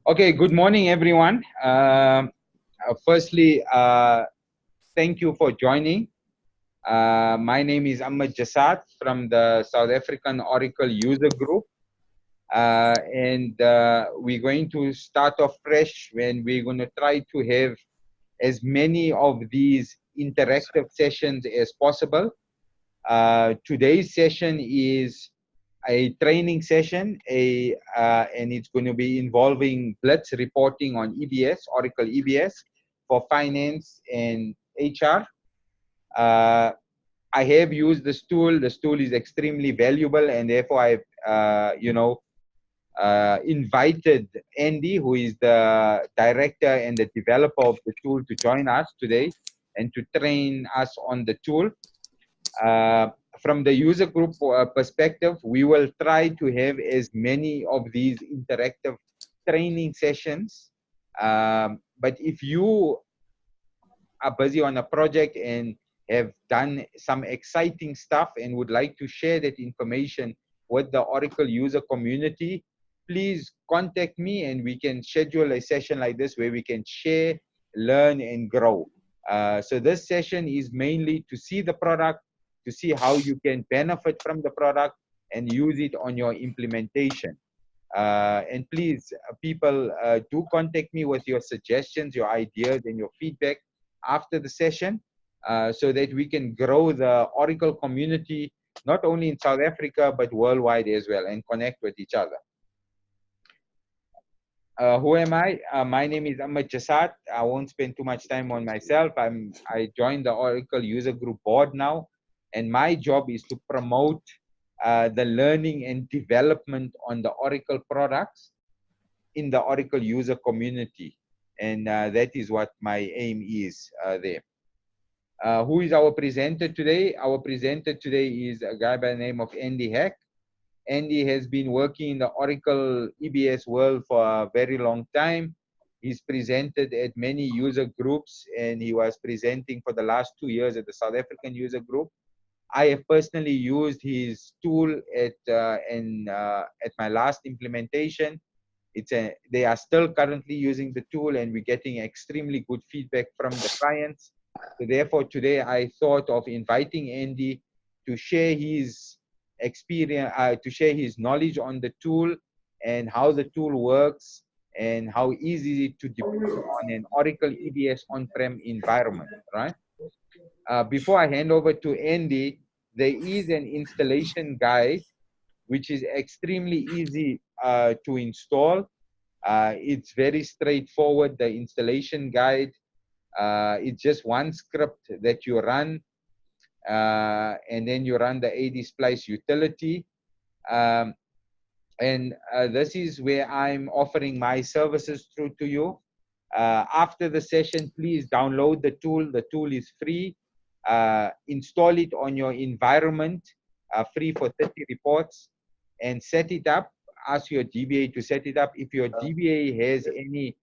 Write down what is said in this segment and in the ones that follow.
Okay, good morning, everyone. Firstly, thank you for joining. My name is Ahmed Jasad from the South African Oracle User Group. We're going to start off fresh when we're going to try to have as many of these interactive sessions as possible. Today's session is a training session, and it's going to be involving Blitz reporting on EBS, Oracle EBS, for finance and HR. I have used this tool. This tool is extremely valuable, and therefore I've, invited Andy, who is the director and the developer of the tool, to join us today and to train us on the tool. From the user group perspective, we will try to have as many of these interactive training sessions. But if you are busy on a project and have done some exciting stuff and would like to share that information with the Oracle user community, please contact me and we can schedule a session like this where we can share, learn, and grow. So this session is mainly to see the product, to see how you can benefit from the product and use it on your implementation. And please, people, do contact me with your suggestions, your ideas, and your feedback after the session, so that we can grow the Oracle community, not only in South Africa, but worldwide as well, and connect with each other. Who am I? My name is Ahmed Jasad. I won't spend too much time on myself. I joined the Oracle User Group board now, and my job is to promote the learning and development on the Oracle products in the Oracle user community. And that is what my aim is there. Who is our presenter today? Our presenter today is a guy by the name of Andy Heck. Andy has been working in the Oracle EBS world for a very long time. He's presented at many user groups, and he was presenting for the last 2 years at the South African user group. I have personally used his tool at my last implementation. They are still currently using the tool, and we're getting extremely good feedback from the clients. So therefore, today I thought of inviting Andy to share his experience, to share his knowledge on the tool and how the tool works and how easy it is to deploy on an Oracle EBS on-prem environment, right? Before I hand over to Andy, there is an installation guide which is extremely easy to install. It's very straightforward, the installation guide. It's just one script that you run, and then you run the AD Splice utility. This is where I'm offering my services through to you. After the session, please download the tool. The tool is free. Install it on your environment, free for 30 reports, and set it up. Ask your DBA to set it up. If your DBA has any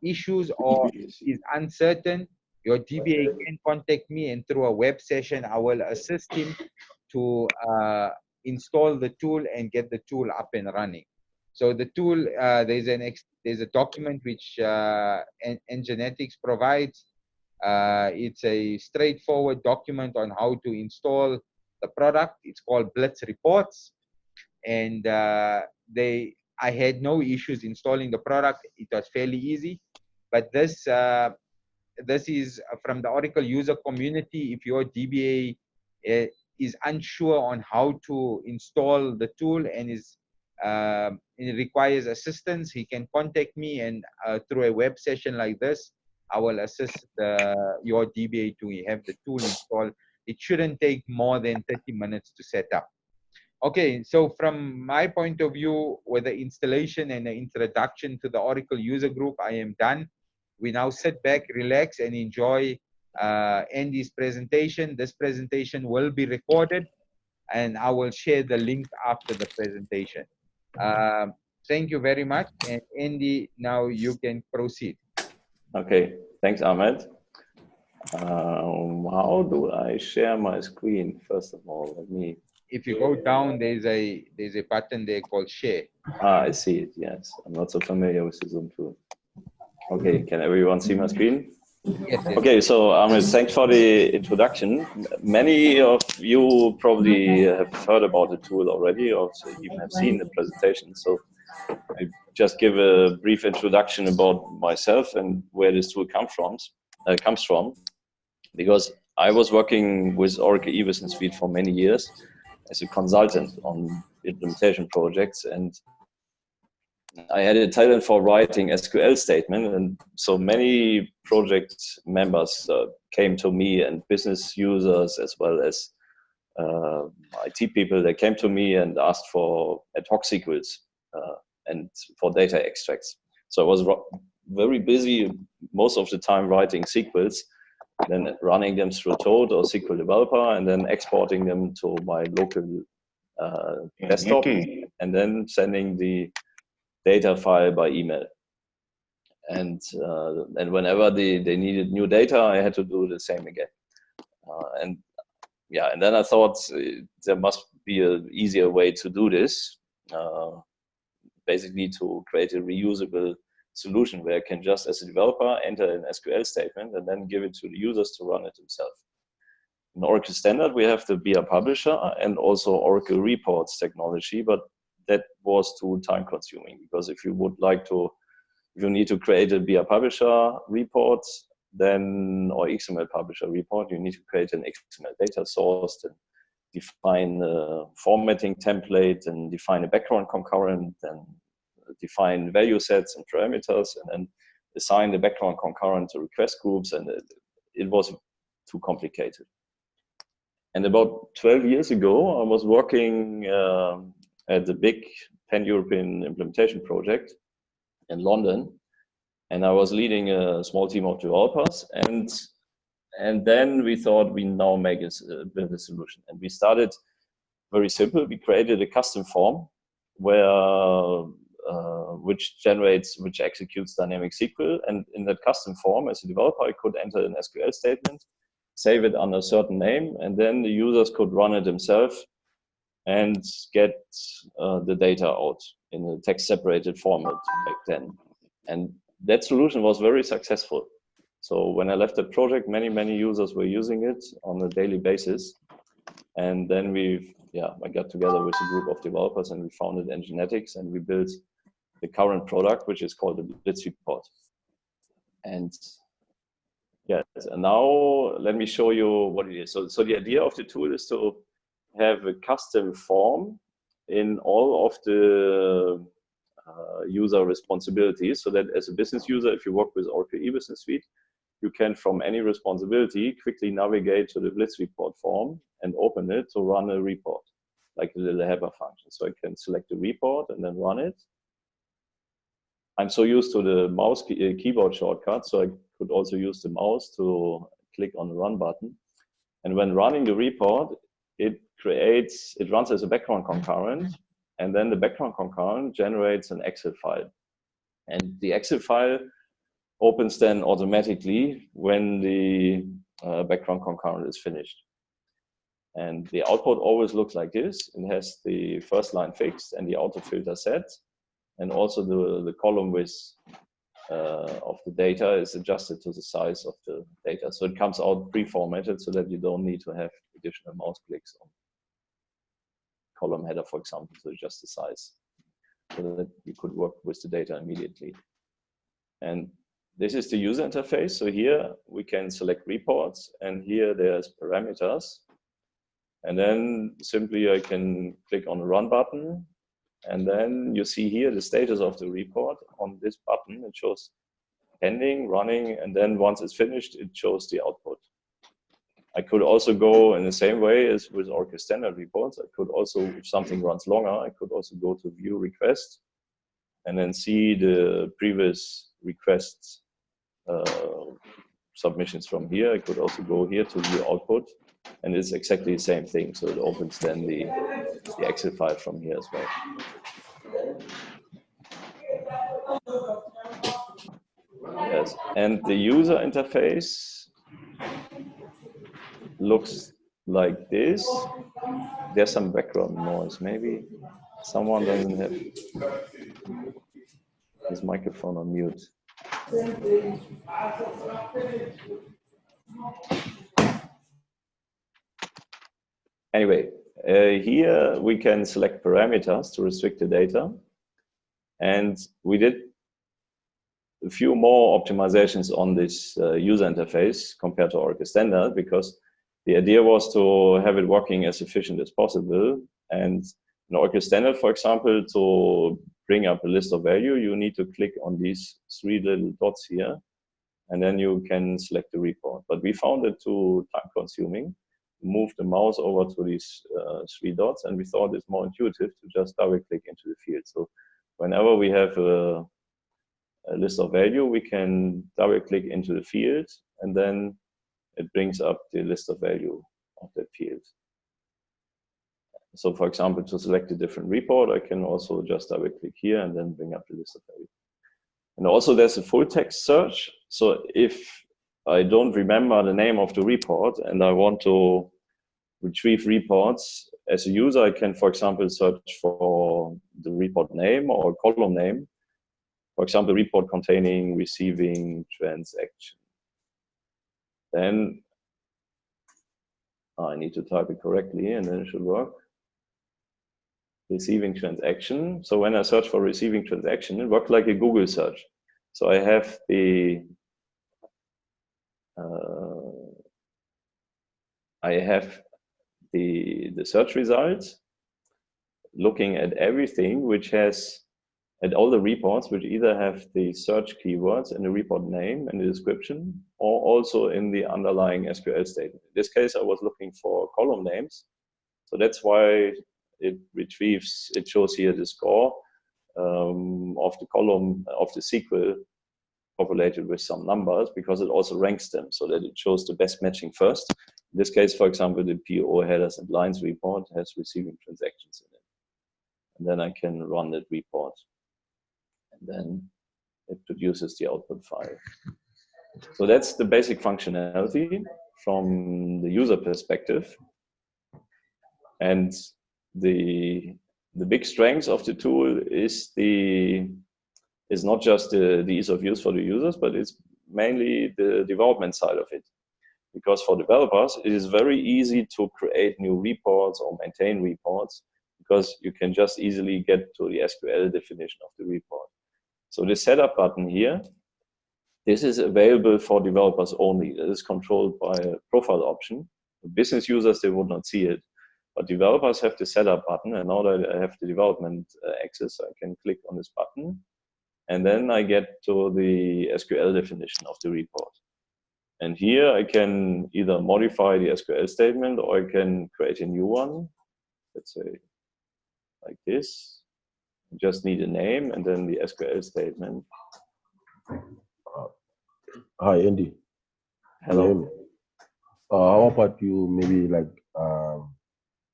issues or is uncertain, your DBA can contact me, and through a web session, I will assist him to install the tool and get the tool up and running. So the tool, there's a document which Nginetics provides. It's a straightforward document on how to install the product. It's called Blitz Reports, and I had no issues installing the product. It was fairly easy. But this is from the Oracle user community. If your DBA is unsure on how to install the tool and it requires assistance, he can contact me, and through a web session like this, I will assist your DBA to have the tool installed. It shouldn't take more than 30 minutes to set up. Okay, so from my point of view, with the installation and the introduction to the Oracle user group, I am done. We now sit back, relax, and enjoy Andy's presentation. This presentation will be recorded, and I will share the link after the presentation. Thank you very much. And Andy, now you can proceed. Okay, thanks, Ahmed. How do I share my screen? First of all, let me. if you go down, there's a button there called share. Ah, I see it. Yes, I'm not so familiar with the Zoom tool. Okay, can everyone see my screen? Yes, yes. Okay, so Ahmed, thanks for the introduction. Many of you probably have heard about the tool already, or even have seen the presentation. So I just give a brief introduction about myself and where this tool comes from, because I was working with Oracle eBusiness Suite for many years as a consultant on implementation projects, and I had a talent for writing SQL statement, and so many project members came to me, and business users as well as IT people. They came to me and asked for ad hoc SQLs and for data extracts. So I was very busy most of the time writing SQLs, then running them through Toad or SQL Developer, and then exporting them to my local desktop, and then sending the data file by email. And whenever they needed new data, I had to do the same again. And then I thought there must be an easier way to do this, basically to create a reusable solution where I can just, as a developer, enter an SQL statement and then give it to the users to run it themselves. In Oracle Standard, we have the BI Publisher and also Oracle Reports technology, but that was too time consuming, because if you need to create a BI Publisher report, then, or XML Publisher report, you need to create an XML data source and define a formatting template and define a background concurrent and define value sets and parameters, and then assign the background concurrent to request groups, and it was too complicated. And about 12 years ago, I was working at the big pan-European implementation project in London, and I was leading a small team of developers, and then we thought we now build a solution. And we started very simple. We created a custom form which executes dynamic SQL, and in that custom form, as a developer, I could enter an SQL statement, save it under a certain name, and then the users could run it themselves and get the data out in a text separated format back then. And that solution was very successful. So when I left the project, many users were using it on a daily basis. And then I got together with a group of developers and we founded Nginetics, and we built the current product, which is called the Blitz report. And yes, and now let me show you what it is. So the idea of the tool is to have a custom form in all of the user responsibilities, so that as a business user, if you work with Oracle eBusiness Suite, you can, from any responsibility, quickly navigate to the Blitz report form and open it to run a report, like a little helper function. So I can select the report and then run it. I'm so used to the mouse keyboard shortcut, so I could also use the mouse to click on the run button. And when running the report, it runs as a background concurrent, and then the background concurrent generates an Excel file. And the Excel file opens then automatically when the background concurrent is finished. And the output always looks like this. It has the first line fixed and the auto filter set. And also the column width of the data is adjusted to the size of the data. So it comes out pre-formatted so that you don't need to have additional mouse clicks on column header, for example, to adjust the size, so that you could work with the data immediately. And this is the user interface. So here we can select reports, and here there's parameters. And then simply I can click on the run button, and then you see here the status of the report on this button. It shows pending, running, and then once it's finished, it shows the output. I could also go in the same way as with Oracle Standard reports. I could also, if something runs longer, I could also go to view request and then see the previous requests submissions from here. I could also go here to view output, and it's exactly the same thing. So it opens then the Excel file from here as well. Yes, and the user interface looks like this. There's some background noise. Maybe someone doesn't have his microphone on mute. Anyway, here we can select parameters to restrict the data. And we did a few more optimizations on this user interface compared to Oracle Standard, because the idea was to have it working as efficient as possible. And in Oracle Standard, for example, to bring up a list of value, you need to click on these 3 little dots here, and then you can select the report. But we found it too time consuming. Move the mouse over to these 3 dots, and we thought it's more intuitive to just double click into the field. So whenever we have a list of value, we can double click into the field, and then it brings up the list of value of that field. So for example, to select a different report, I can also just double click here and then bring up the list of value. And also there's a full text search. So if I don't remember the name of the report and I want to retrieve reports as a user, I can, for example, search for the report name or column name. For example, report containing receiving transaction. Then I need to type it correctly and then it should work. Receiving transaction. So when I search for receiving transaction, it works like a Google search. So I have the search results looking at everything which has at all the reports which either have the search keywords in the report name and the description, or also in the underlying SQL statement. In this case, I was looking for column names. So that's why it retrieves, it shows here the score of the column of the SQL populated with some numbers, because it also ranks them so that it shows the best matching first. In this case, for example, the PO headers and lines report has receiving transactions in it. And then I can run that report. And then it produces the output file. So that's the basic functionality from the user perspective. And the big strength of the tool is not just the ease of use for the users, but it's mainly the development side of it. Because for developers, it is very easy to create new reports or maintain reports, because you can just easily get to the SQL definition of the report. So the setup button here, this is available for developers only. It is controlled by a profile option. Business users, they would not see it. But developers have the setup button, and now that I have the development access, I can click on this button, and then I get to the SQL definition of the report. And here I can either modify the SQL statement, or I can create a new one. Let's say like this. I just need a name and then the SQL statement. Hi, Andy. Hello. How about you maybe like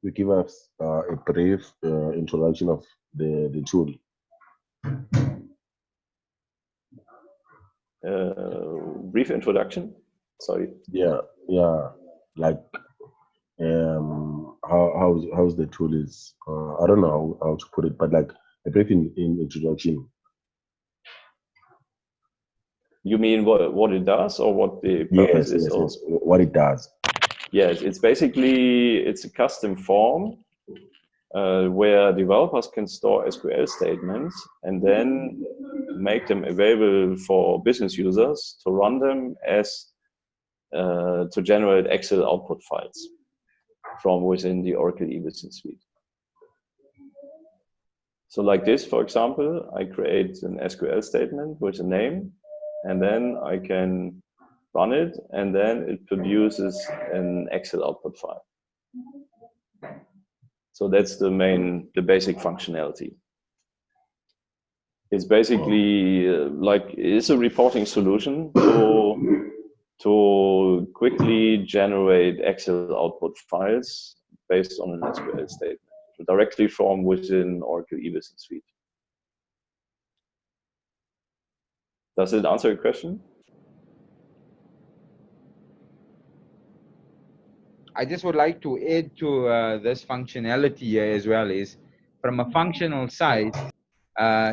you give us a brief introduction of the tool? Brief introduction. Sorry. Yeah. Like how's the tool is? I don't know how to put it, but like a brief introduction. You mean what it does, or what the purpose is? Yes, what it does. Yes, it's basically a custom form where developers can store SQL statements and then make them available for business users to run them as to generate Excel output files from within the Oracle eBusiness suite. So like this, for example, I create an SQL statement with a name, and then I can run it, and then it produces an Excel output file. So that's the basic functionality. It's basically it's a reporting solution to quickly generate Excel output files based on an SQL statement directly from within Oracle eBusiness suite. Does it answer your question? I just would like to add to this functionality here as well is from a functional side,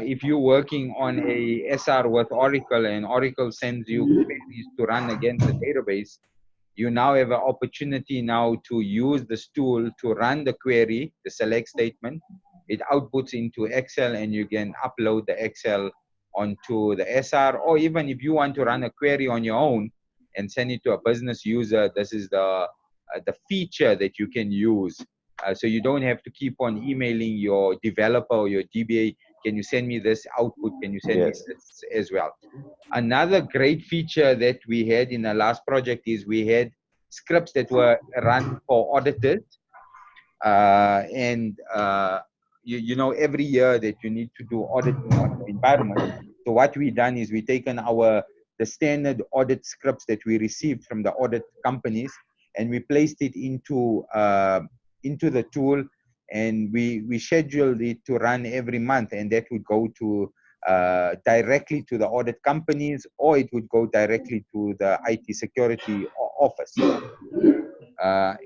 if you're working on a SR with Oracle and Oracle sends you queries to run against the database, you now have an opportunity now to use this tool to run the query, the select statement. It outputs into Excel and you can upload the Excel onto the SR, or even if you want to run a query on your own and send it to a business user, this is the feature that you can use. So you don't have to keep on emailing your developer or your DBA, can you send me this output? Can you send me this as well? Another great feature that we had in the last project is we had scripts that were run for auditors. You know, every year that you need to do auditing on the environment. So what we done is we taken the standard audit scripts that we received from the audit companies, and we placed it into the tool, and we scheduled it to run every month, and that would go to directly to the audit companies, or it would go directly to the IT security office.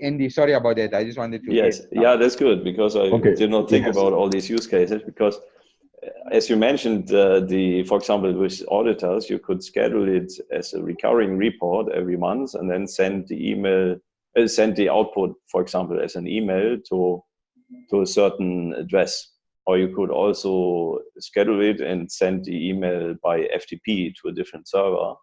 Andy, sorry about that. I just wanted to. Yes, yeah, that's good, because I did not think about all these use cases, because as you mentioned, for example, with auditors, you could schedule it as a recurring report every month and then send the output, for example, as an email to a certain address. Or you could also schedule it and send the email by FTP to a different server.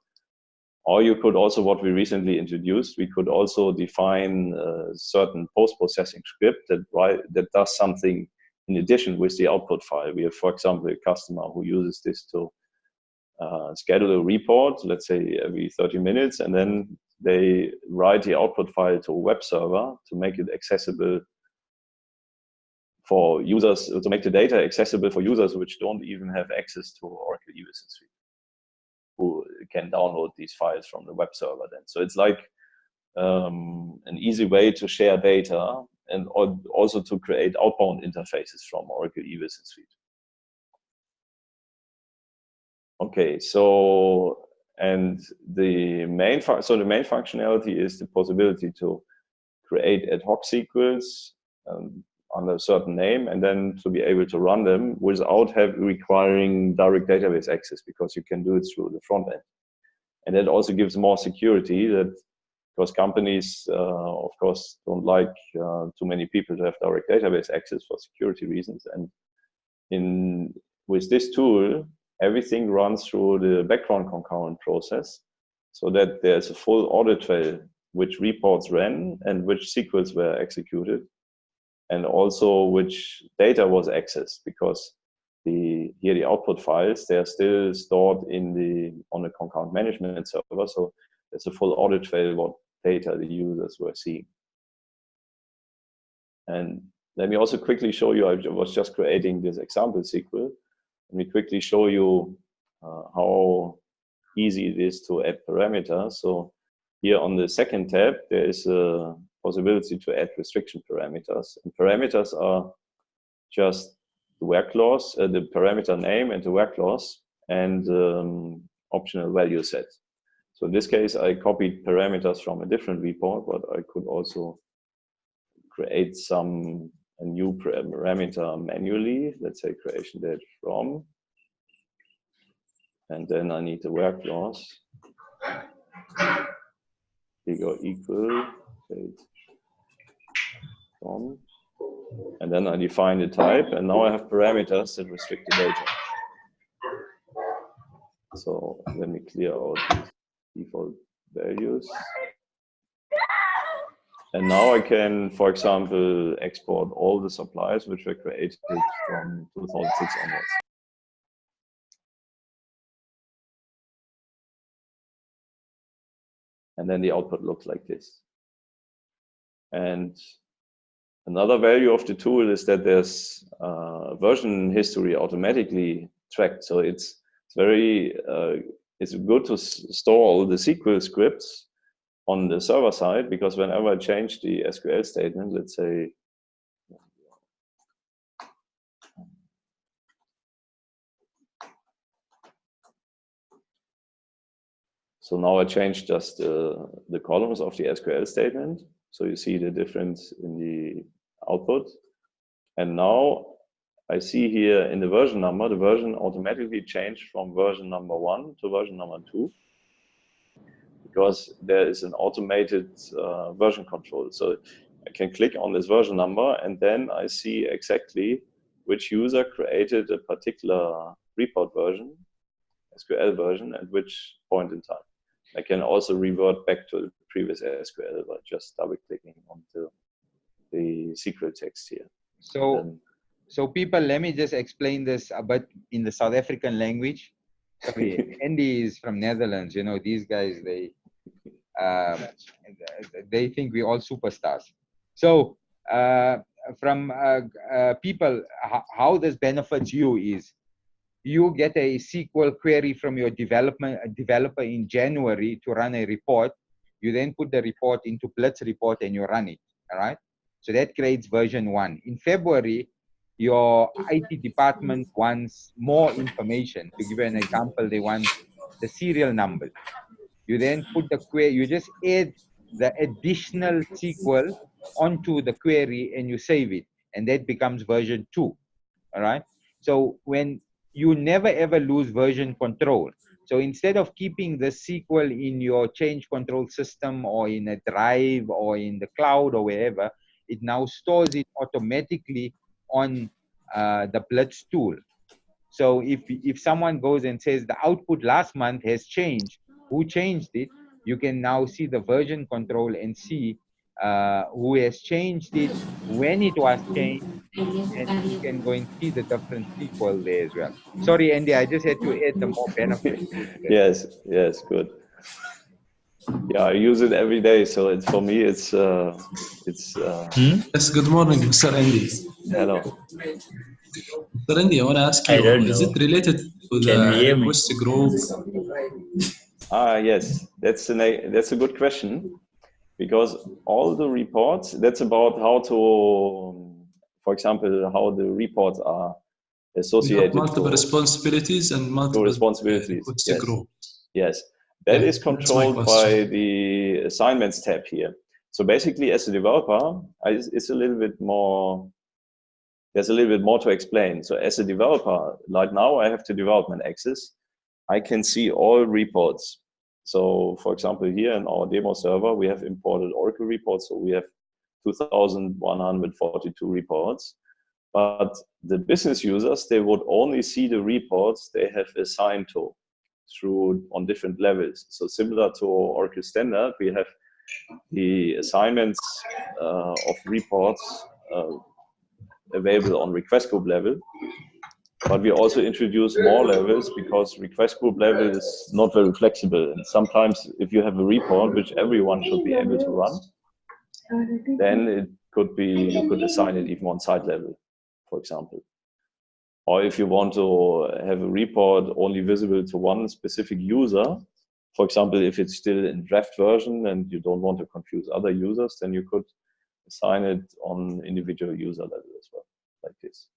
Or you could also, what we recently introduced, we could also define a certain post-processing script that does something in addition with the output file. We have, for example, a customer who uses this to schedule a report, let's say every 30 minutes, and then they write the output file to a web server to make it accessible for users, to make the data accessible for users which don't even have access to Oracle EBS Suite, who can download these files from the web server then. So it's like an easy way to share data and also to create outbound interfaces from Oracle EBS Suite. Okay, so the main functionality is the possibility to create ad hoc SQLs under a certain name, and then to be able to run them without requiring direct database access, because you can do it through the front end. And that also gives more security, because companies, of course, don't like too many people to have direct database access for security reasons. And with this tool, everything runs through the background concurrent process, so that there's a full audit trail, which reports ran and which SQLs were executed, and also which data was accessed, because the output files, they are still stored on the concurrent management server. So there's a full audit trail what data the users were seeing. And let me also quickly show you, I was just creating this example SQL. Let me quickly show you how easy it is to add parameters. So here on the second tab, there is a possibility to add restriction parameters. And parameters are just the where clause, the parameter name and the where clause, and optional value set. So in this case, I copied parameters from a different report, but I could also create a new parameter manually. Let's say creation date from, and then I need the where clause, big or equal, date from, and then I define the type, and now I have parameters that restrict the data. So let me clear out these default values. And now I can, for example, export all the supplies which were created from 2006 onwards. And then the output looks like this. And another value of the tool is that there's version history automatically tracked. So it's good to store all the SQL scripts on the server side, because whenever I change the SQL statement, let's say, so now I changed just the columns of the SQL statement, So you see the difference in the output. And now I see here in the version number, the version automatically changed from version number 1 to version number 2, because there is an automated version control. So I can click on this version number, and then I see exactly which user created a particular report version, SQL version, at which point in time. I can also revert back to the previous SQL by just double-clicking onto the SQL text here. So people, let me just explain this a bit in the South African language. Sorry, Andy is from Netherlands. You know, these guys, they think we're all superstars. So from people, how this benefits you is you get a SQL query from your developer in January to run a report. You then put the report into Blitz report and you run it. All right. So that creates version 1. In February, your IT department wants more information. To give you an example, they want the serial numbers. You then put the query, you just add the additional SQL onto the query and you save it. And that becomes version 2. All right. So when you never ever lose version control. So instead of keeping the SQL in your change control system or in a drive or in the cloud or wherever, it now stores it automatically on the Blitz tool. So if someone goes and says the output last month has changed, who changed it, you can now see the version control and see who has changed it, when it was changed, and you can go and see the different SQL there as well. Sorry, Andy, I just had to add the more benefits. Yes, good. Yeah, I use it every day, so it's for me. It's. Yes. Good morning, Sir Andy. Hello. Sir Andy, I want to ask you: is it related to the request group? Yes, that's a good question, because all the reports, that's about how to, for example, how the reports are associated. Multiple responsibilities and multiple responsibilities. Yes. Groups. Yes, that is controlled by the assignments tab here. So basically, as a developer, it's a little bit more. There's a little bit more to explain. So as a developer, like now, I have the development access. I can see all reports. So for example, here in our demo server, we have imported Oracle reports. So we have 2,142 reports. But the business users, they would only see the reports they have assigned to on different levels. So similar to Oracle Standard, we have the assignments of reports available on request group level. But we also introduce more levels because request group level is not very flexible. And sometimes if you have a report which everyone should be able to run, then it could be, you could assign it even on site level, for example. Or if you want to have a report only visible to one specific user, for example, if it's still in draft version and you don't want to confuse other users, then you could assign it on individual user level as well, like this.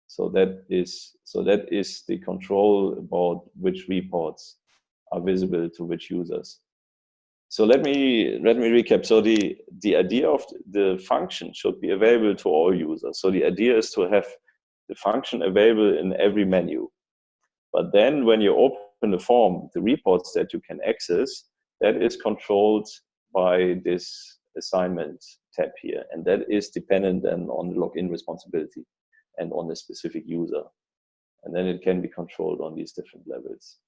So that is the control about which reports are visible to which users. So let me recap. So the idea of the function should be available to all users. So the idea is to have the function available in every menu. But then when you open the form, the reports that you can access, that is controlled by this assignment tab here. And that is dependent then on the login responsibility and on the specific user. And then it can be controlled on these different levels.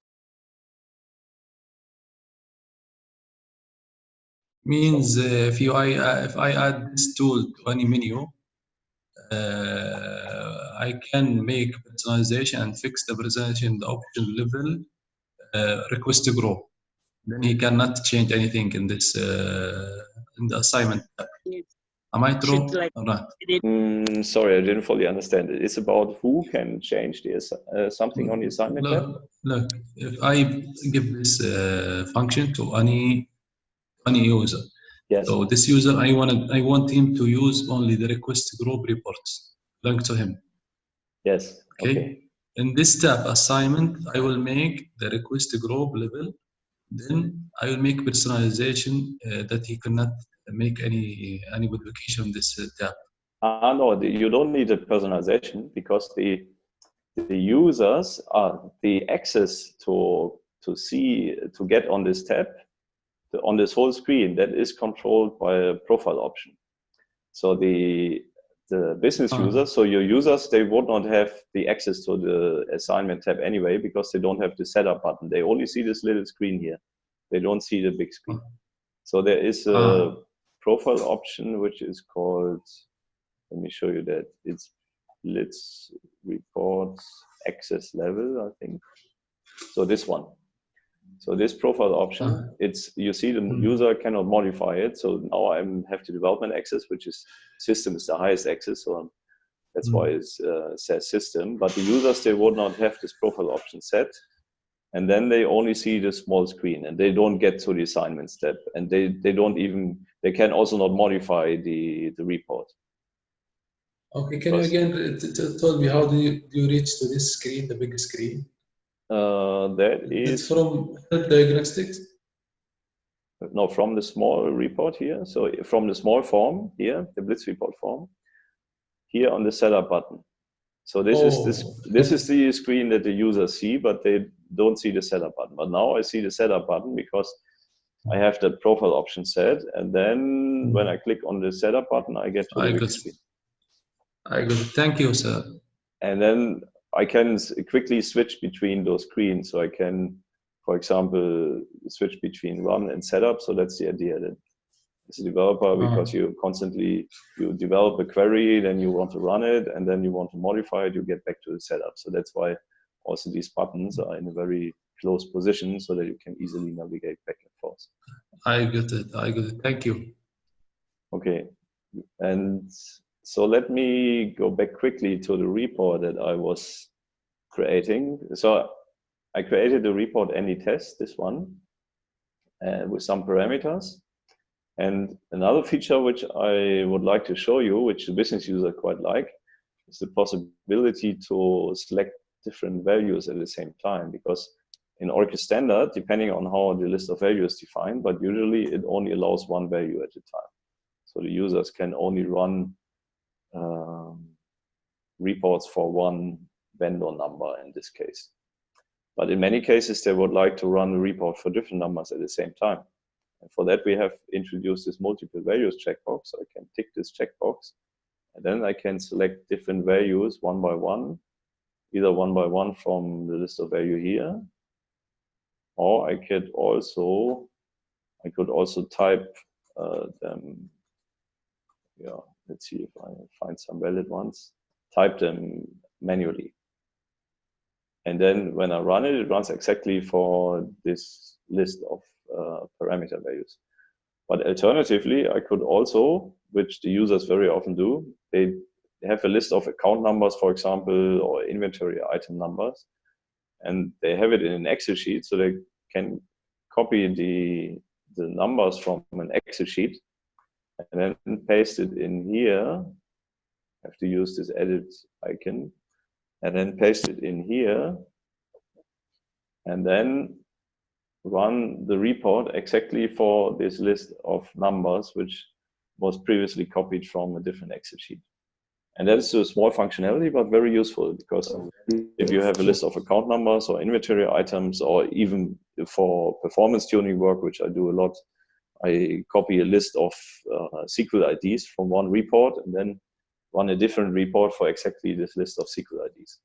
Means if I add this tool to any menu, I can make personalization and fix the personalization, the option level, request to grow. Then he cannot change anything in this in the assignment tab. Am I true or not? Sorry, I didn't fully understand it. It's about who can change something on the assignment tab? Look, if I give this function to any user, yes. So this user, I want him to use only the request group reports linked to him. Yes. Okay. In this tab assignment, I will make the request group level. Then I will make personalization that he cannot make any modification in this tab? No, you don't need a personalization, because the users are the access to get on this tab, on this whole screen, that is controlled by a profile option. So the business users, so your users, they would not have the access to the assignment tab anyway, because they don't have the setup button. They only see this little screen here. They don't see the big screen. So there is a profile option which is called, let me show you that, it's Blitz reports access level, I think. So this one. So this profile option, it's, you see the user cannot modify it. So now I have the development access, which is system is the highest access. So that's why it says system. But the users, they would not have this profile option set. And then they only see the small screen, and they don't get to the assignment step. And they don't even, they can also not modify the report. Okay, can you again tell me how do you reach to this screen, the big screen? That is it's from diagnostics? No, from the small report here. So from the small form here, the Blitz report form, here on the setup button. So this is the screen that the users see, but they don't see the setup button. But now I see the setup button because I have that profile option set, and then when I click on the setup button, I get to the big screen. I got it. Thank you, sir. And then I can quickly switch between those screens. So I can, for example, switch between run and setup. So that's the idea, that as a developer, because you develop a query, then you want to run it, and then you want to modify it, you get back to the setup. So that's why also these buttons are in a very close position so that you can easily navigate back and forth. I got it. Thank you. Okay. And so let me go back quickly to the report that I was creating. So I created the report AnyTest, this one, with some parameters. And another feature which I would like to show you, which the business user quite like, is the possibility to select different values at the same time. Because in Oracle Standard, depending on how the list of values is defined, but usually it only allows one value at a time. So the users can only run reports for one vendor number in this case. But in many cases, they would like to run a report for different numbers at the same time. And for that, we have introduced this multiple values checkbox. So I can tick this checkbox, and then I can select different values one by one, either one by one from the list of value here, or I could also type them. Yeah, let's see if I find some valid ones. Type them manually. And then when I run it, it runs exactly for this list of parameter values. But alternatively, I could also, which the users very often do, they have a list of account numbers, for example, or inventory item numbers, and they have it in an Excel sheet, so they can copy the numbers from an Excel sheet and then paste it in here. I have to use this edit icon, and then paste it in here, and then run the report exactly for this list of numbers, which was previously copied from a different Excel sheet. And that is a small functionality, but very useful, because if you have a list of account numbers or inventory items, or even for performance tuning work, which I do a lot, I copy a list of SQL IDs from one report and then run a different report for exactly this list of SQL IDs.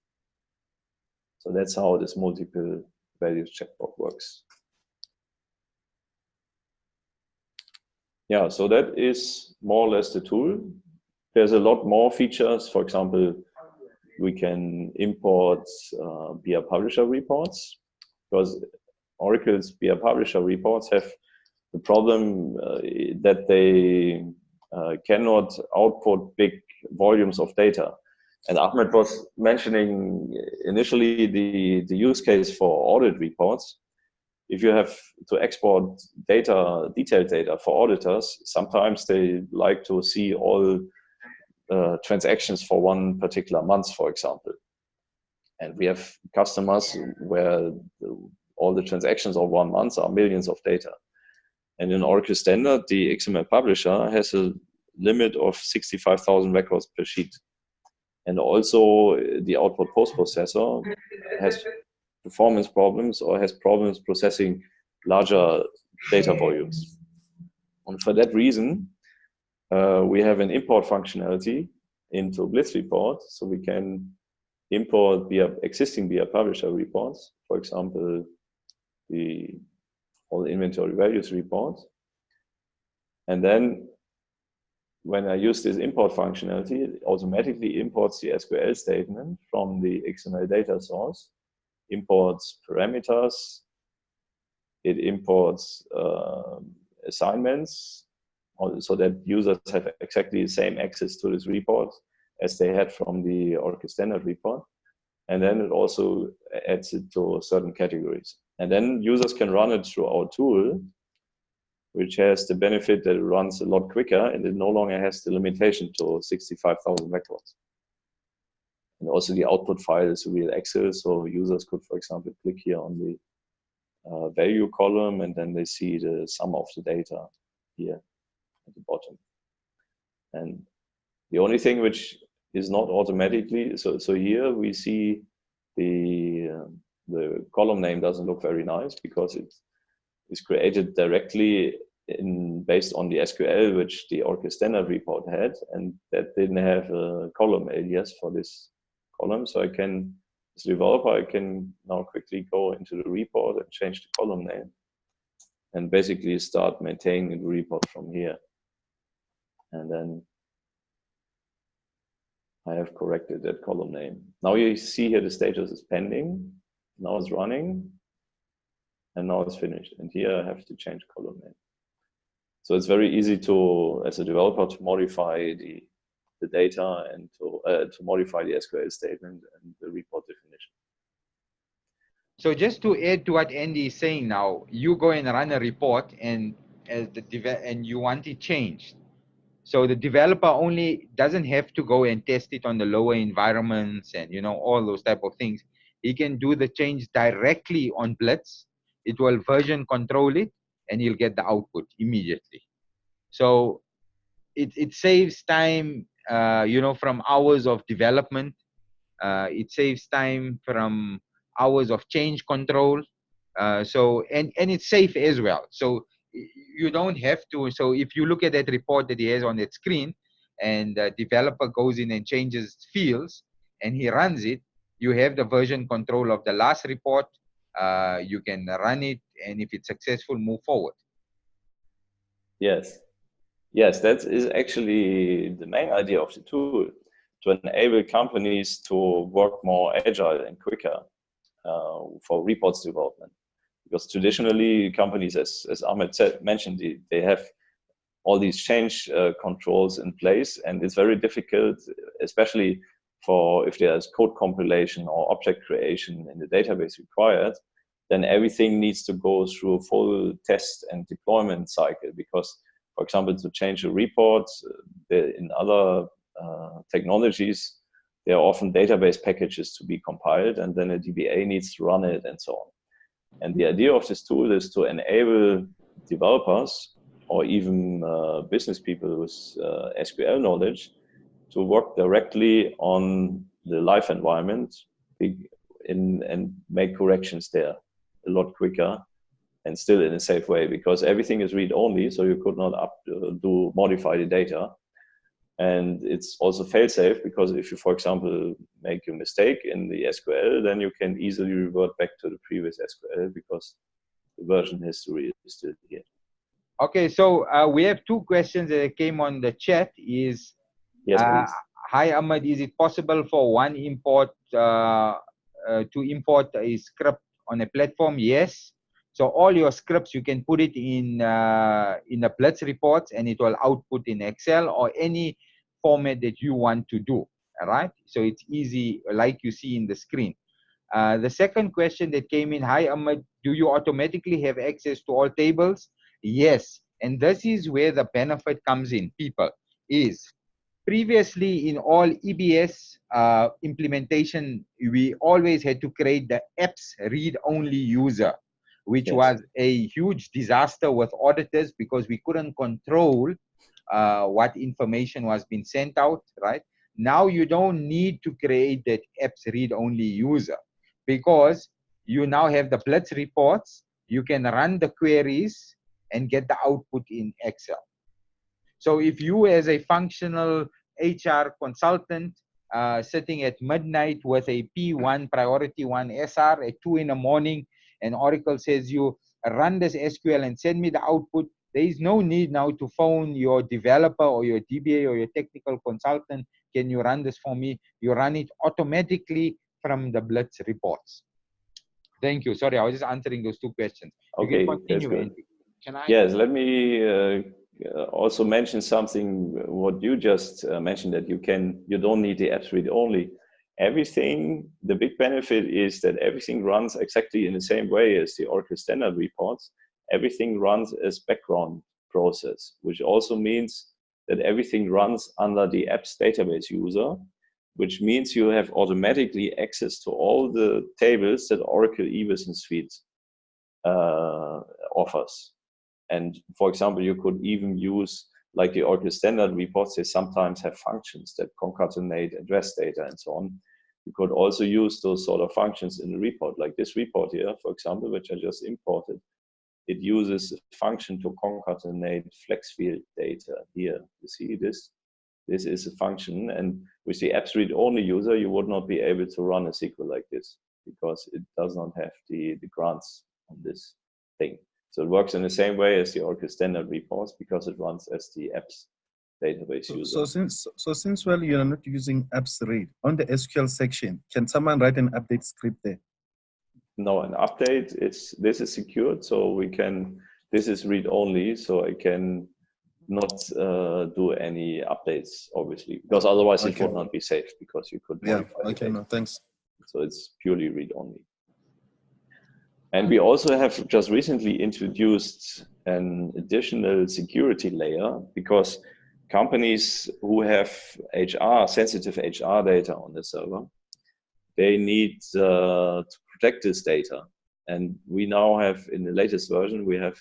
So that's how this multiple values checkbox works. Yeah, so that is more or less the tool. There's a lot more features. For example, we can import BI Publisher reports, because Oracle's BI Publisher reports have the problem that they cannot output big volumes of data. And Ahmed was mentioning initially the use case for audit reports. If you have to export data, detailed data for auditors, sometimes they like to see all transactions for one particular month, for example. And we have customers where all the transactions of 1 month are millions of data. And in Oracle Standard, the XML publisher has a limit of 65,000 records per sheet. And also the output post-processor has performance problems or has problems processing larger data volumes. And for that reason, we have an import functionality into Blitz report, so we can import existing BI publisher reports, for example, all the inventory values reports. And then when I use this import functionality, it automatically imports the SQL statement from the XML data source, imports parameters, it imports assignments, so that users have exactly the same access to this report as they had from the Oracle Standard report. And then it also adds it to certain categories. And then users can run it through our tool, which has the benefit that it runs a lot quicker and it no longer has the limitation to 65,000 records. And also the output file is a real Excel, so users could, for example, click here on the value column and then they see the sum of the data here at the bottom. And the only thing which is not automatically, so here we see the column name doesn't look very nice because it is created directly based on the SQL which the Oracle Standard report had, and that didn't have a column alias for this column. So I can, as a developer, I can now quickly go into the report and change the column name and basically start maintaining the report from here. And then I have corrected that column name. Now you see here the status is pending. Now it's running. And now it's finished. And here I have to change column name. So it's very easy to, as a developer, to modify the data and to modify the SQL statement and the report definition. So just to add to what Andy is saying now, you go and run a report and and you want it changed. So the developer only doesn't have to go and test it on the lower environments and, you know, all those type of things. He can do the change directly on Blitz. It will version control it and he'll get the output immediately. So it saves time, you know, from hours of development. It saves time from hours of change control. And it's safe as well. So you don't have to. So if you look at that report that he has on that screen and the developer goes in and changes fields and he runs it, you have the version control of the last report. You can run it, and if it's successful, move forward. Yes. Yes, that is actually the main idea of the tool, to enable companies to work more agile and quicker for reports development. Because traditionally, companies, as Ahmed mentioned, they have all these change controls in place, and it's very difficult, especially for if there's code compilation or object creation in the database required, then everything needs to go through a full test and deployment cycle. Because, for example, to change a report in other technologies, there are often database packages to be compiled, and then a DBA needs to run it and so on. And the idea of this tool is to enable developers or even business people with SQL knowledge to work directly on the live environment and make corrections there a lot quicker and still in a safe way, because everything is read-only, so you could not modify the data. And it's also fail-safe, because if you, for example, make a mistake in the SQL, then you can easily revert back to the previous SQL because the version history is still here. Okay, so we have two questions that came on the chat. Yes, hi Ahmed, is it possible for one import to import a script on a platform? Yes. So all your scripts, you can put it in the Blitz reports and it will output in Excel or any format that you want to do, all right? So it's easy, like you see in the screen. The second question that came in, hi Ahmed, do you automatically have access to all tables? Yes, and this is where the benefit comes in, people, is previously in all EBS implementation, we always had to create the apps read-only user, which Yes. was a huge disaster with auditors because we couldn't control what information was being sent out, right? Now you don't need to create that apps read-only user because you now have the Blitz reports. You can run the queries and get the output in Excel. So if you as a functional HR consultant sitting at midnight with a P1 priority 1 SR at 2 in the morning, and Oracle says you run this SQL and send me the output, there is no need now to phone your developer or your DBA or your technical consultant. Can you run this for me? You run it automatically from the Blitz reports. Thank you. Sorry, I was just answering those two questions. You Okay, can continue, that's good. Andy. Can I? Yes, let me also mention something what you just mentioned, that you don't need the apps read only. Everything, the big benefit is that everything runs exactly in the same way as the Oracle standard reports. Everything runs as background process, which also means that everything runs under the apps database user, which means you have automatically access to all the tables that Oracle eBusiness Suite offers. And for example, you could even use, like the Oracle standard reports, they sometimes have functions that concatenate address data and so on. You could also use those sort of functions in the report, like this report here, for example, which I just imported. It uses a function to concatenate flex field data here. You see this? This is a function, and with the apps read-only user, you would not be able to run a SQL like this because it does not have the grants on this thing. So it works in the same way as the Oracle standard reports because it runs as the apps database user. So since well, you're not using apps read on the SQL section, can someone write an update script there? No, an update this is secured, so we can. This is read only, so I can not do any updates, obviously, because otherwise it would not be safe because you could modify the data. No, thanks. So it's purely read only. And we also have just recently introduced an additional security layer because companies who have sensitive HR data on the server, they need to protect this data. And we now have, in the latest version, we have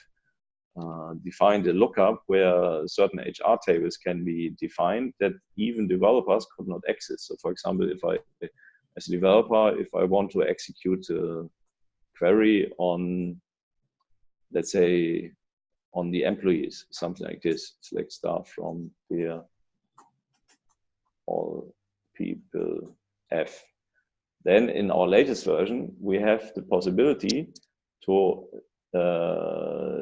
defined a lookup where certain HR tables can be defined that even developers could not access. So for example, if I, as a developer, if I want to execute a query on, let's say, on the employees, something like this, select star from here, all people F. Then in our latest version, we have the possibility to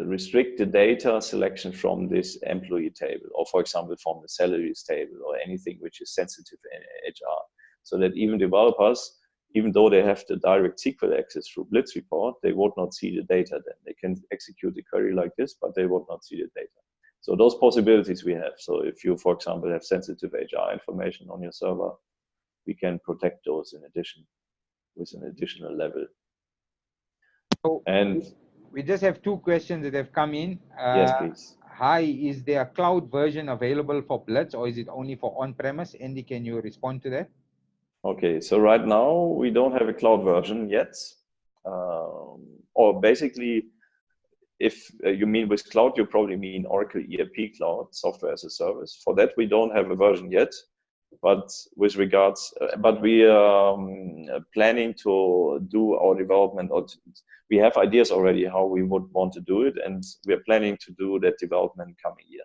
restrict the data selection from this employee table, or for example, from the salaries table, or anything which is sensitive in HR, so that even developers, even though they have the direct SQL access through Blitz report, they would not see the data then. They can execute the query like this, but they would not see the data. So those possibilities we have. So if you, for example, have sensitive HR information on your server, we can protect those in addition with an additional level. So and we just have two questions that have come in. Yes, please. Hi, is there a cloud version available for Blitz or is it only for on-premise? Andy, can you respond to that? Okay, so right now we don't have a cloud version yet. Or basically, if you mean with cloud, you probably mean Oracle ERP Cloud, software as a service. For that, we don't have a version yet. But with regards, but we are planning to do our development. We have ideas already how we would want to do it, and we are planning to do that development coming year.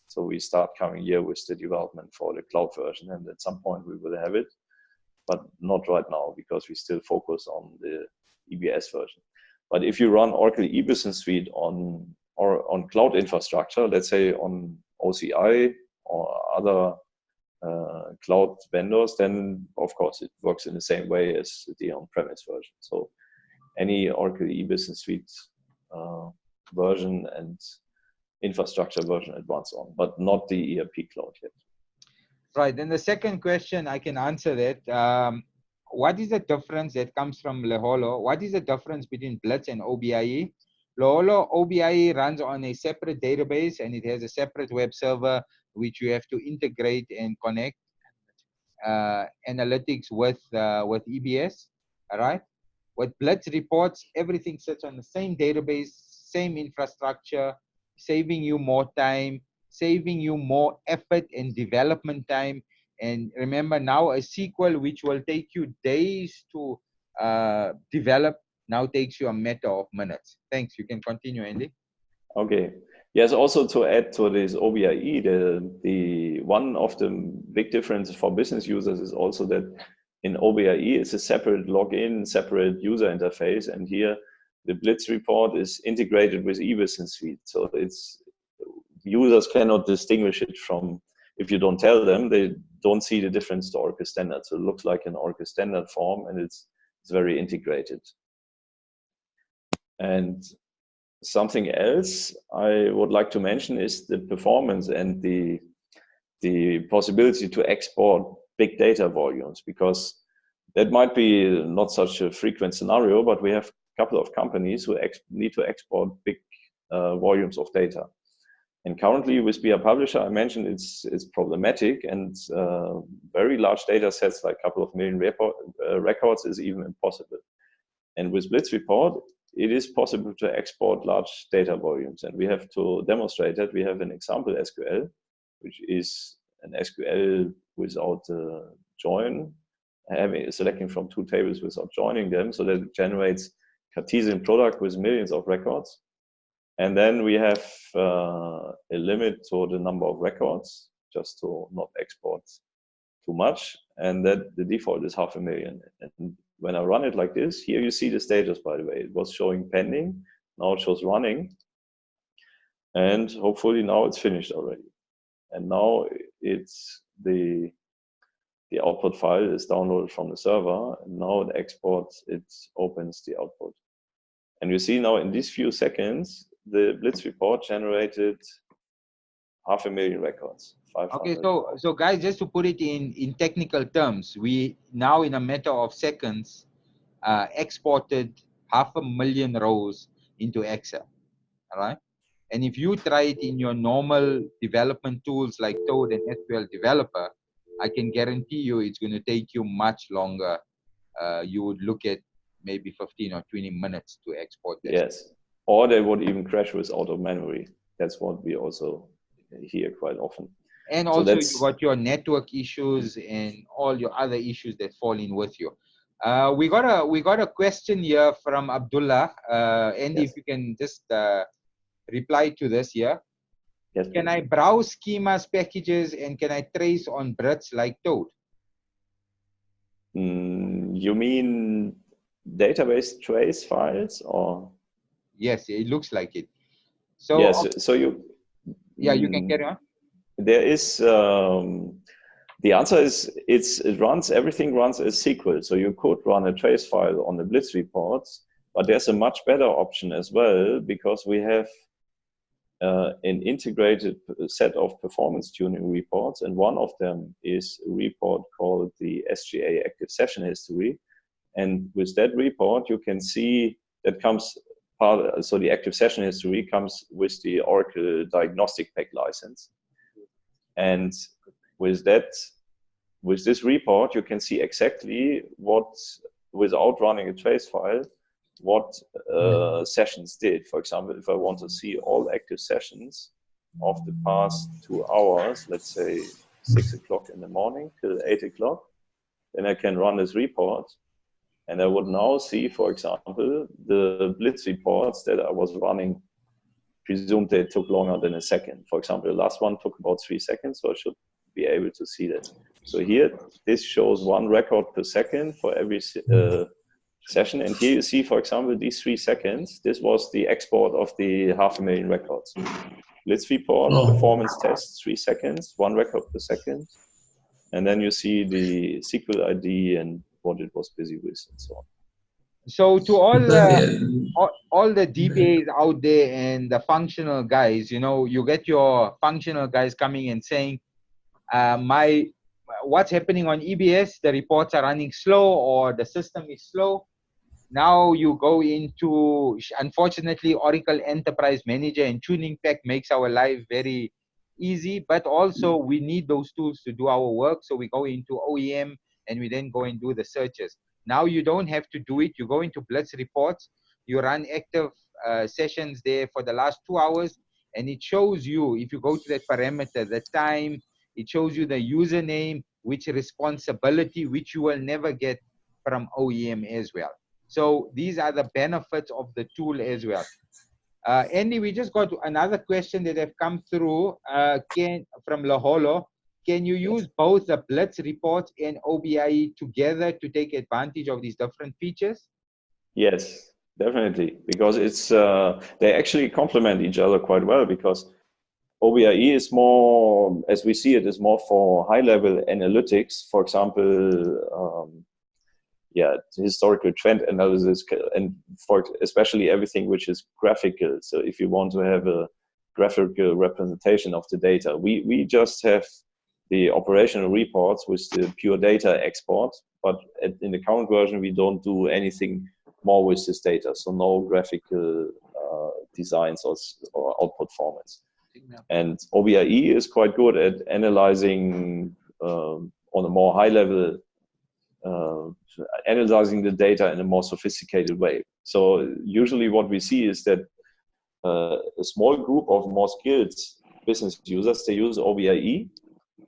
So we start coming year with the development for the cloud version, and at some point we will have it, but not right now because we still focus on the EBS version. But if you run Oracle eBusiness Suite on cloud infrastructure, let's say on OCI or other cloud vendors, then of course it works in the same way as the on-premise version. So any Oracle eBusiness Suite version and infrastructure version it runs on, but not the ERP cloud yet. Right, then the second question, I can answer that. What is the difference that comes from Leholo? What is the difference between Blitz and OBIE? Leholo OBIE runs on a separate database and it has a separate web server which you have to integrate and connect analytics with EBS, all right? What Blitz reports, everything sits on the same database, same infrastructure, saving you more time, saving you more effort and development time. And remember now, a SQL which will take you days to develop now takes you a matter of minutes. Thanks. You can continue, Andy. Okay. Yes, also to add to this OBIE, the one of the big differences for business users is also that in OBIE it's a separate login, separate user interface, and here the Blitz report is integrated with eBusiness Suite. So it's users cannot distinguish it from, if you don't tell them, they don't see the difference to Oracle Standard. So it looks like an Oracle Standard form, and it's very integrated. And something else I would like to mention is the performance and the possibility to export big data volumes, because that might be not such a frequent scenario, but we have a couple of companies who need to export big volumes of data. And currently with BR Publisher, I mentioned it's problematic, and very large data sets, like a couple of million records, is even impossible. And with Blitz report, it is possible to export large data volumes. And we have to demonstrate that. We have an example SQL, which is an SQL without join, selecting from two tables without joining them, so that it generates Cartesian product with millions of records. And then we have a limit to the number of records, just to not export too much. And that the default is 500,000. And when I run it like this, here you see the status, by the way. It was showing pending, now it shows running. And hopefully now it's finished already. And now it's the output file is downloaded from the server, and now it exports, it opens the output. And you see now in these few seconds, the Blitz report generated 500,000 records. 500. Okay, so guys, just to put it in technical terms, we now in a matter of seconds exported 500,000 rows into Excel, all right? And if you try it in your normal development tools like Toad and SQL Developer, I can guarantee you it's going to take you much longer. You would look at maybe 15 or 20 minutes to export this. Yes, or they would even crash with out of memory. That's what we also hear quite often. And also you got your network issues and all your other issues that fall in with you. We got a question here from Abdullah. Andy, yes. If you can just reply to this here. Yes, can I browse schemas, packages, and can I trace on Blitz like Toad? You mean database trace files, or? Yes, it looks like it. So yes, so you. Yeah, you can carry on. There is the answer is everything runs as SQL. So you could run a trace file on the Blitz reports, but there's a much better option as well, because we have an integrated set of performance tuning reports, and one of them is a report called the SGA Active Session History. And with that report, you can see that comes part. So the Active Session History comes with the Oracle Diagnostic Pack license, and with this report, you can see exactly what, without running a trace file, what sessions did. For example, if I want to see all active sessions of the past 2 hours, let's say 6 o'clock in the morning till 8 o'clock, then I can run this report. And I would now see, for example, the Blitz reports that I was running, presumed they took longer than a second. For example, the last one took about 3 seconds, so I should be able to see that. So here, this shows 1 record per second for every session. And here you see, for example, these 3 seconds, this was the export of the 500,000 records. Blitz report, performance test, 3 seconds, 1 record per second. And then you see the SQL ID and what it was busy with and so on. So to all the DBAs out there and the functional guys, you know, you get your functional guys coming and saying, what's happening on EBS, the reports are running slow or the system is slow. Now you go into, unfortunately, Oracle Enterprise Manager and Tuning Pack makes our life very easy, but also we need those tools to do our work. So we go into OEM and we then go and do the searches. Now you don't have to do it. You go into Blitz reports, you run active sessions there for the last 2 hours, and it shows you, if you go to that parameter, the time, it shows you the username, which responsibility, which you will never get from OEM as well. So these are the benefits of the tool as well. Andy, we just got another question that have come through from Laholo. Can you use both the Blitz reports and OBIE together to take advantage of these different features? Yes, definitely, because it's they actually complement each other quite well, because OBIE is more, as we see it, is more for high-level analytics. For example, historical trend analysis, and for especially everything which is graphical. So if you want to have a graphical representation of the data, we just have the operational reports with the pure data export, but in the current version we don't do anything more with this data, so no graphical designs or output formats. And OBIE is quite good at analyzing on a more high level, analyzing the data in a more sophisticated way. So usually what we see is that a small group of more skilled business users, they use OBIE,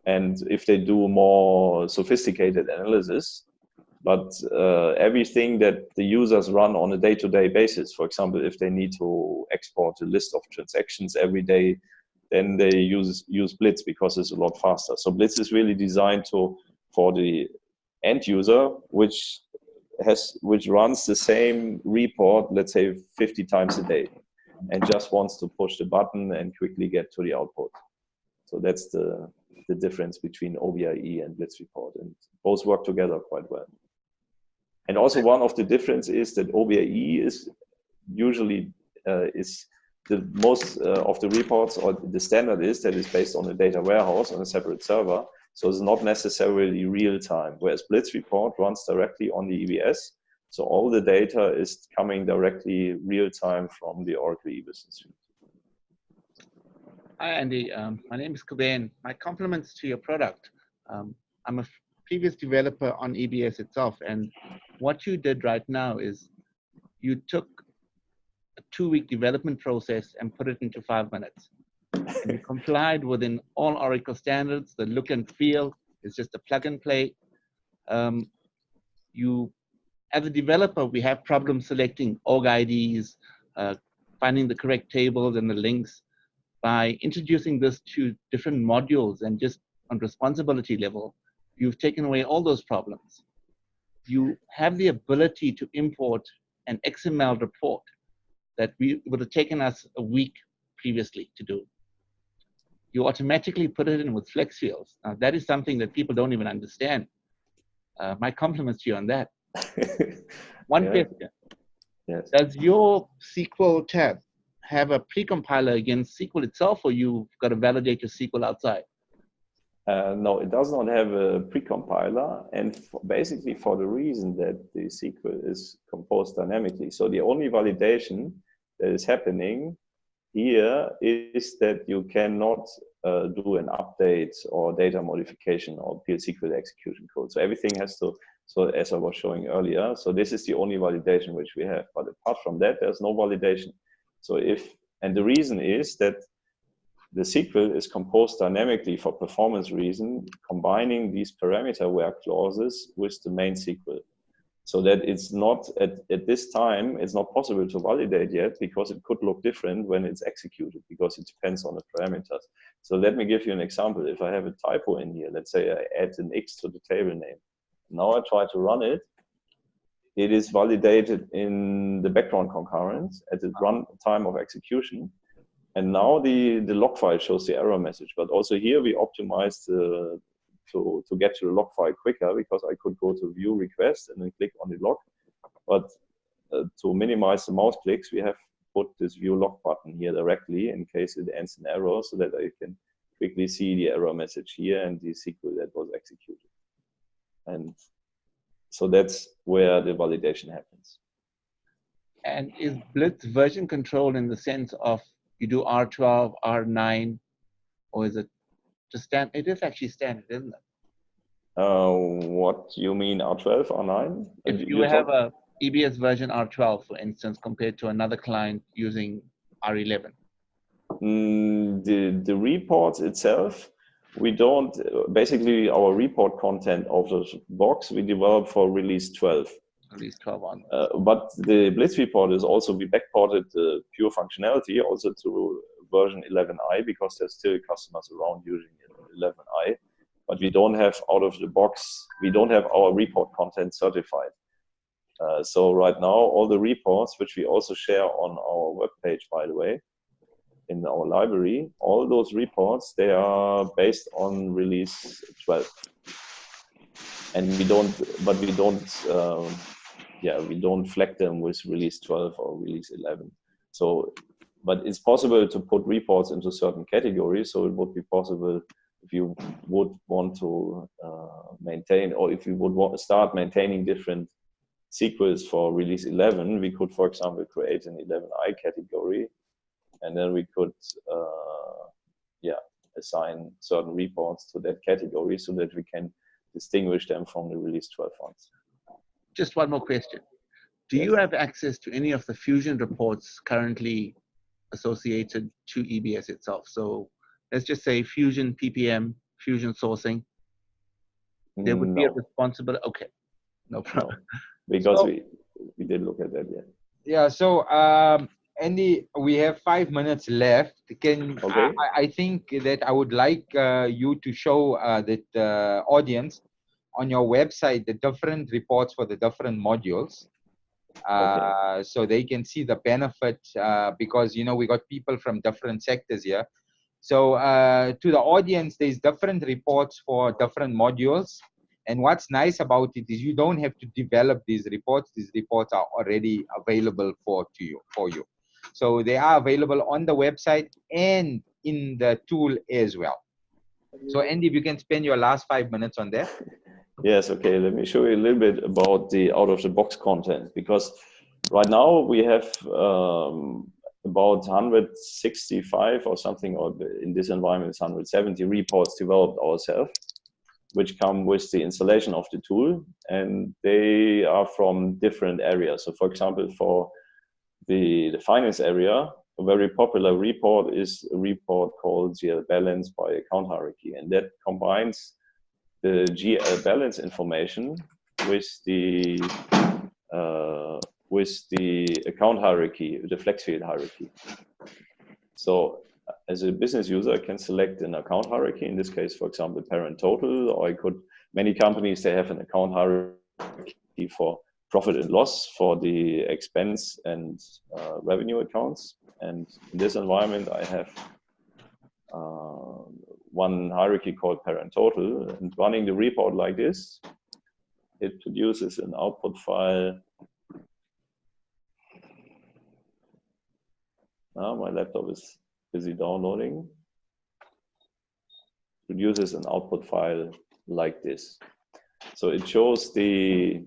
and if they do more sophisticated analysis, but everything that the users run on a day-to-day basis, for example, if they need to export a list of transactions every day, then they use Blitz because it's a lot faster. So Blitz is really designed for the end user, which runs the same report, let's say 50 times a day, and just wants to push the button and quickly get to the output. So that's the difference between OBIE and Blitz report, and both work together quite well. And also one of the difference is that OBIE is usually is the most of the reports, or the standard is that it's based on a data warehouse on a separate server. So it's not necessarily real time, whereas Blitz report runs directly on the EBS. So all the data is coming directly real time from the Oracle e-business suite. Hi, Andy. My name is Kuben. My compliments to your product. I'm a previous developer on EBS itself, and what you did right now is you took a 2-week development process and put it into 5 minutes. And you complied within all Oracle standards. The look and feel is just a plug and play. As a developer, we have problems selecting org IDs, finding the correct tables and the links. By introducing this to different modules and just on responsibility level, you've taken away all those problems. You have the ability to import an XML report that would have taken us a week previously to do. You automatically put it in with flex fields. Now, that is something that people don't even understand. My compliments to you on that. One question. Yes. Does your SQL tab have a precompiler against SQL itself, or you've got to validate your SQL outside? No, it does not have a precompiler, and basically for the reason that the SQL is composed dynamically. So the only validation that is happening here is that you cannot do an update or data modification or PL/SQL execution code. So everything has to, so as I was showing earlier, so this is the only validation which we have. But apart from that, there's no validation. So and the reason is that the SQL is composed dynamically for performance reason, combining these parameter where clauses with the main SQL. So that it's not, at this time, it's not possible to validate yet, because it could look different when it's executed, because it depends on the parameters. So let me give you an example. If I have a typo in here, let's say I add an X to the table name. Now I try to run it. It is validated in the background concurrence at the run time of execution. And now the log file shows the error message. But also here we optimized to get to the log file quicker, because I could go to view request and then click on the log. But to minimize the mouse clicks, we have put this view log button here directly in case it ends in error, so that I can quickly see the error message here and the SQL that was executed. And so that's where the validation happens. And is Blitz version control in the sense of you do R12, R9, or is it just standard? It is actually standard, isn't it? What you mean, R12, R9? If you have a EBS version R12, for instance, compared to another client using R11. The reports itself, we don't, basically our report content of the box we develop for release 12. Release 12 on. But the Blitz report is also, we backported the pure functionality also to version 11i, because there's still customers around using 11i. But we don't have out of the box, we don't have our report content certified. So right now, all the reports, which we also share on our webpage, by the way, in our library, all those reports, they are based on release 12. And we don't flag them with release 12 or release 11. So, but it's possible to put reports into certain categories. So it would be possible if you would want to maintain, or if you would want to start maintaining different sequels for release 11, we could, for example, create an 11i category, and then we could, assign certain reports to that category so that we can distinguish them from the release 12 ones. Just one more question. Do you have access to any of the Fusion reports currently associated to EBS itself? So let's just say Fusion PPM, Fusion sourcing. There would be a responsible, okay, no problem. No, because we did look at that, yeah. Yeah, so Andy, we have 5 minutes left. I think that I would like you to show the audience on your website the different reports for the different modules, so they can see the benefit, because we got people from different sectors here. So to the audience, there's different reports for different modules, and what's nice about it is you don't have to develop these reports. These reports are already available for you. So they are available on the website and in the tool as well. So Andy, if you can spend your last 5 minutes on that. Yes, okay. Let me show you a little bit about the out-of-the-box content, because right now we have about 165 or something, or in this environment it's 170 reports developed ourselves, which come with the installation of the tool, and they are from different areas. So for example, for the finance area, a very popular report is a report called GL Balance by account hierarchy, and that combines the GL balance information with the account hierarchy, the flex field hierarchy. So as a business user, I can select an account hierarchy, in this case, for example, parent total, or many companies, they have an account hierarchy for profit and loss, for the expense and revenue accounts. And in this environment, I have one hierarchy called parent total, and running the report like this, it produces an output file. Now my laptop is busy downloading. Produces an output file like this. So it shows the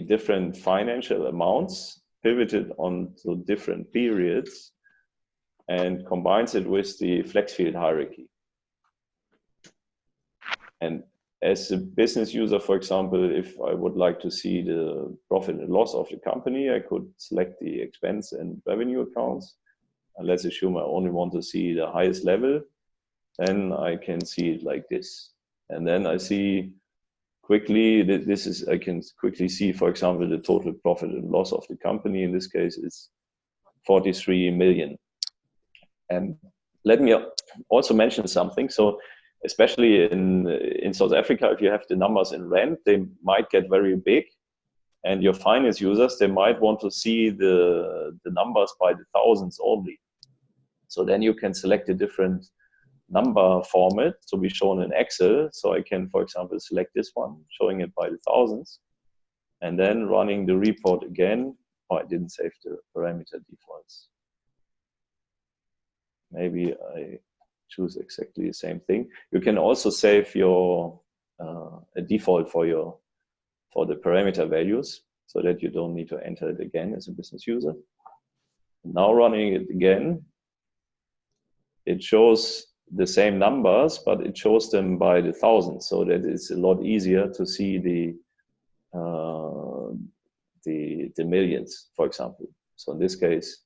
different financial amounts pivoted onto different periods and combines it with the flex field hierarchy. And as a business user, for example, if I would like to see the profit and loss of the company, I could select the expense and revenue accounts. And let's assume I only want to see the highest level, then I can see it like this. And then I see quickly, I can quickly see, for example, the total profit and loss of the company. In this case, it's 43 million. And let me also mention something. So especially in South Africa, if you have the numbers in rand, they might get very big. And your finance users, they might want to see the numbers by the thousands only. So then you can select a different number format to be shown in Excel. So I can, for example, select this one, showing it by the thousands, and then running the report again. Oh, I didn't save the parameter defaults. Maybe I choose exactly the same thing. You can also save your a default for the parameter values, so that you don't need to enter it again as a business user. Now running it again, it shows the same numbers, but it shows them by the thousands, so that it's a lot easier to see the millions, for example. So in this case,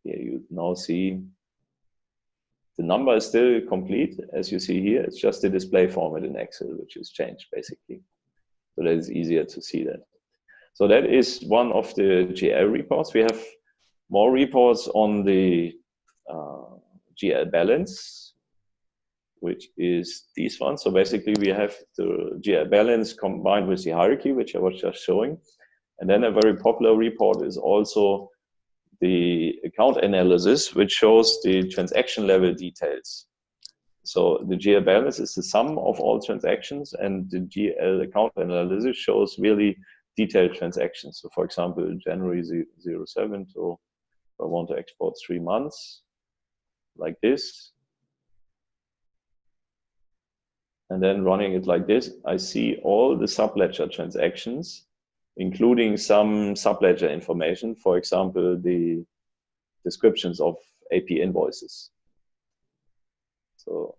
here you now see the number is still complete, as you see here. It's just the display format in Excel, which is changed basically. So that is easier to see that. So that is one of the GL reports. We have more reports on the GL balance, which is these ones. So basically we have the GL balance combined with the hierarchy, which I was just showing. And then a very popular report is also the account analysis, which shows the transaction level details. So the GL balance is the sum of all transactions, and the GL account analysis shows really detailed transactions. So for example, January 07 to, I want to export 3 months, like this. And then running it like this, I see all the subledger transactions, including some subledger information, for example, the descriptions of AP invoices. So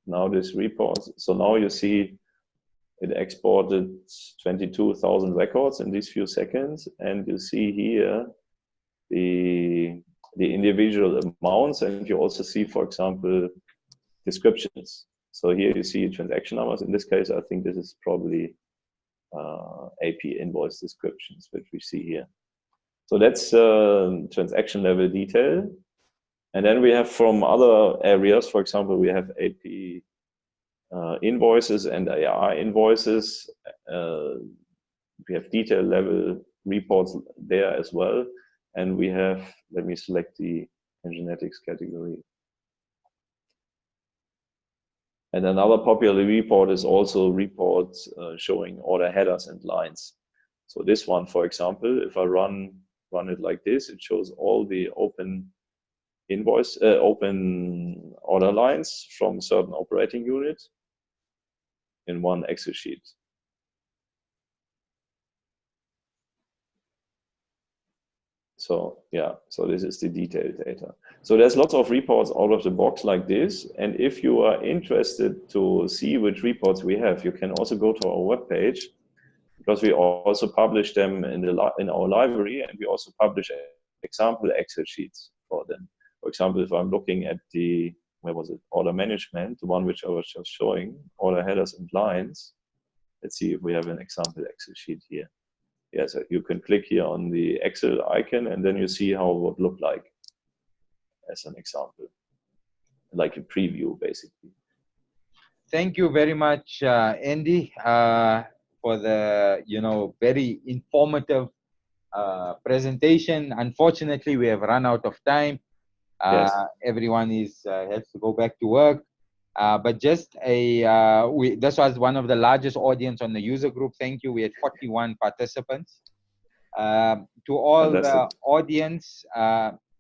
now this report, so now you see it exported 22,000 records in these few seconds, and you see here the individual amounts, and you also see, for example, descriptions. So here you see transaction numbers. In this case, I think this is probably AP invoice descriptions, which we see here. So that's transaction level detail. And then we have from other areas, for example, we have AP invoices and AR invoices. We have detail level reports there as well. And we have, let me select the genetics category. And another popular report is also reports showing order headers and lines. So this one, for example, if I run it like this, it shows all the open open order lines from certain operating units in one Excel sheet. So yeah, so this is the detailed data. So there's lots of reports out of the box like this. And if you are interested to see which reports we have, you can also go to our webpage, because we also publish them in our library, and we also publish example Excel sheets for them. For example, if I'm looking at the, where was it, order management, the one which I was just showing, order headers and lines. Let's see if we have an example Excel sheet here. Yes, you can click here on the Excel icon, and then you see how it would look like as an example, like a preview, basically. Thank you very much, Andy, for the very informative presentation. Unfortunately, we have run out of time. Yes. Everyone has to go back to work. But just this was one of the largest audience on the user group. Thank you. We had 41 participants. To all the audience,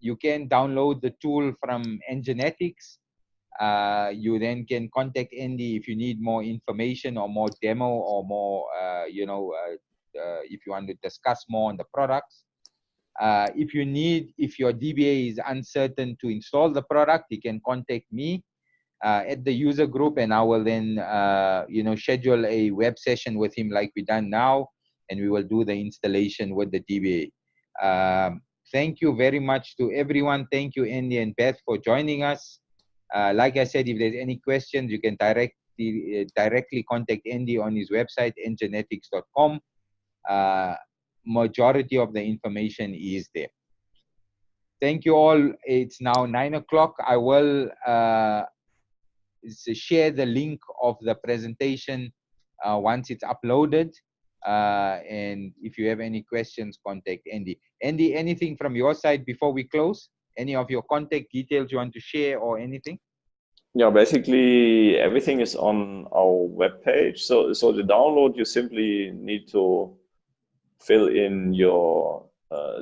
you can download the tool from Ngenetics. You then can contact Andy if you need more information or more demo or more, if you want to discuss more on the products. If your DBA is uncertain to install the product, you can contact me at the user group, and I will then, schedule a web session with him like we done now, and we will do the installation with the DBA. Thank you very much to everyone. Thank you, Andy and Beth, for joining us. Like I said, if there's any questions, you can directly contact Andy on his website, ngenetics.com. Majority of the information is there. Thank you all. It's now 9 o'clock. I will share the link of the presentation once it's uploaded. And if you have any questions, contact Andy. Andy, anything from your side before we close? Any of your contact details you want to share or anything? Yeah, basically everything is on our webpage. So the download, you simply need to fill in your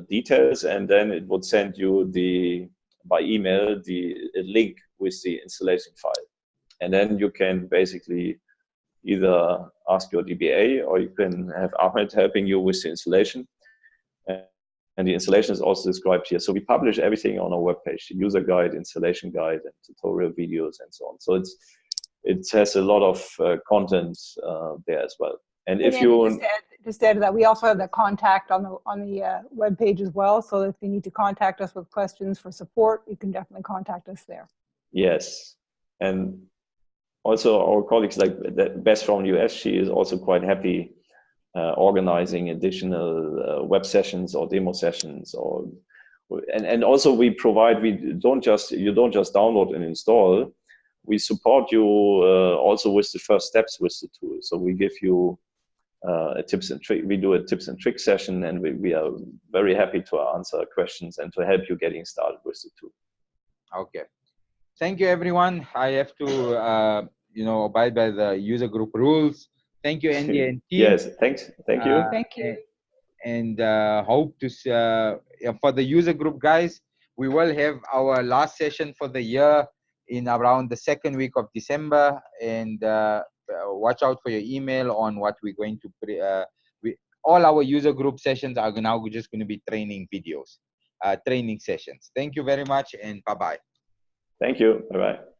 details, and then it would send you by email the link with the installation file. And then you can basically either ask your DBA, or you can have Ahmed helping you with the installation. And the installation is also described here. So we publish everything on our webpage, the user guide, installation guide, and tutorial videos, and so on. So it has a lot of content there as well. And if you just add to that, we also have the contact on the web page as well. So if you need to contact us with questions for support, you can definitely contact us there. Yes, and also our colleagues like Beth from the US, she is also quite happy organizing additional web sessions or demo sessions, and also we provide. You don't just download and install. We support you also with the first steps with the tool. So we give you a tips and trick. We do a tips and trick session, and we are very happy to answer questions and to help you getting started with the tool. Okay. Thank you, everyone. I have to, abide by the user group rules. Thank you, Andy and team. Yes, thanks. Thank you. Thank you. And hope to for the user group guys, we will have our last session for the year in around the second week of December. And watch out for your email on what we're going to. All our user group sessions are now just going to be training videos, training sessions. Thank you very much, and bye-bye. Thank you. Bye-bye.